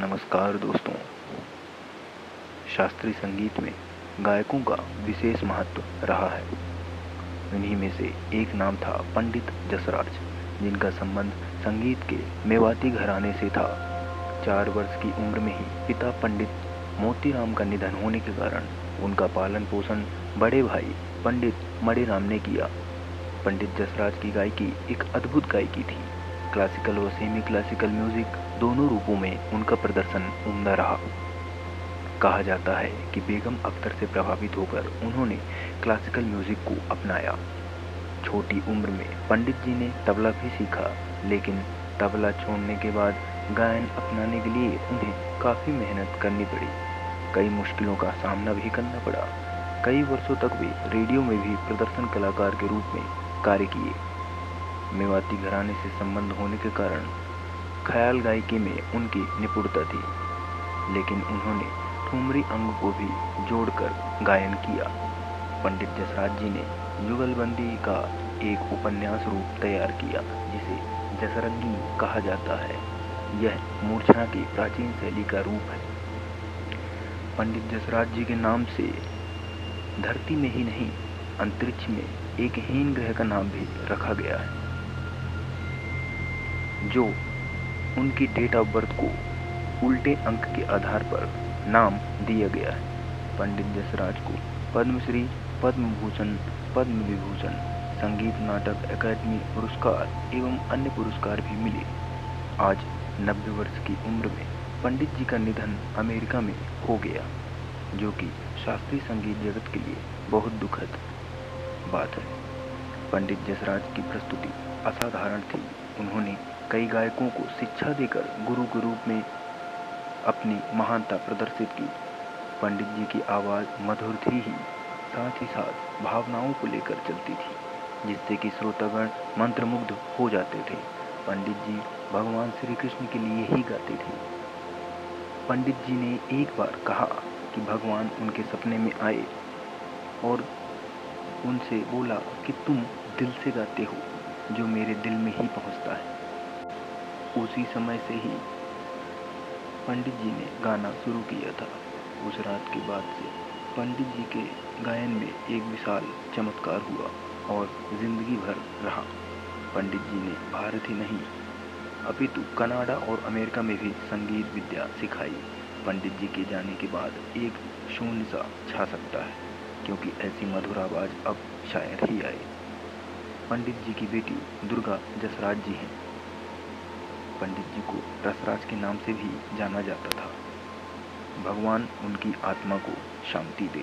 नमस्कार दोस्तों। शास्त्रीय संगीत में गायकों का विशेष महत्व रहा है। इन्हीं में से एक नाम था पंडित जसराज, जिनका संबंध संगीत के मेवाती घराने से था। 4 वर्ष की उम्र में ही पिता पंडित मोतीराम का निधन होने के कारण उनका पालन पोषण बड़े भाई पंडित मणिराम ने किया। पंडित जसराज की गायकी एक अद्भुत गायकी थी। क्लासिकल व सेमी क्लासिकल म्यूजिक दोनों रूपों में उनका प्रदर्शन उम्दा रहा। कहा जाता है कि बेगम अख्तर से प्रभावित होकर उन्होंने क्लासिकल म्यूजिक को अपनाया। छोटी उम्र में पंडित जी ने तबला भी सीखा, लेकिन तबला छोड़ने के बाद गायन अपनाने के लिए उन्हें काफ़ी मेहनत करनी पड़ी। कई मुश्किलों का सामना भी करना पड़ा। कई वर्षों तक वे रेडियो में भी प्रदर्शन कलाकार के रूप में कार्य किए। मेवाती घराने से संबंध होने के कारण ख्याल गायकी में उनकी निपुणता थी, लेकिन उन्होंने ठुमरी अंग को भी जोड़कर गायन किया। पंडित जसराज जी ने जुगलबंदी का एक उपन्यास रूप तैयार किया, जिसे जसरंगी कहा जाता है। यह मूर्छना की प्राचीन शैली का रूप है। पंडित जसराज जी के नाम से धरती में ही नहीं, अंतरिक्ष में एक हीन ग्रह का नाम भी रखा गया है, जो उनकी डेट ऑफ बर्थ को उल्टे अंक के आधार पर नाम दिया गया है। पंडित जसराज को पद्मश्री, पद्म भूषण, पद्म विभूषण, संगीत नाटक अकादमी पुरस्कार एवं अन्य पुरस्कार भी मिले। आज 90 वर्ष की उम्र में पंडित जी का निधन अमेरिका में हो गया, जो कि शास्त्रीय संगीत जगत के लिए बहुत दुखद बात है। पंडित जसराज की प्रस्तुति असाधारण थी। उन्होंने कई गायकों को शिक्षा देकर गुरु के रूप में अपनी महानता प्रदर्शित की। पंडित जी की आवाज़ मधुर थी ही साथ भावनाओं को लेकर चलती थी, जिससे कि श्रोतागण मंत्रमुग्ध हो जाते थे। पंडित जी भगवान श्री कृष्ण के लिए ही गाते थे। पंडित जी ने एक बार कहा कि भगवान उनके सपने में आए और उनसे बोला कि तुम दिल से गाते हो, जो मेरे दिल में ही पहुंचता है। उसी समय से ही पंडित जी ने गाना शुरू किया था। उस रात के बाद से पंडित जी के गायन में एक विशाल चमत्कार हुआ और जिंदगी भर रहा। पंडित जी ने भारत ही नहीं अपितु कनाडा और अमेरिका में भी संगीत विद्या सिखाई। पंडित जी के जाने के बाद एक शून्य सा छा सकता है, क्योंकि ऐसी मधुर आवाज़ अब शायद ही आए। पंडित जी की बेटी दुर्गा जसराज जी हैं। पंडित जी को रसराज के नाम से भी जाना जाता था। भगवान उनकी आत्मा को शांति दे।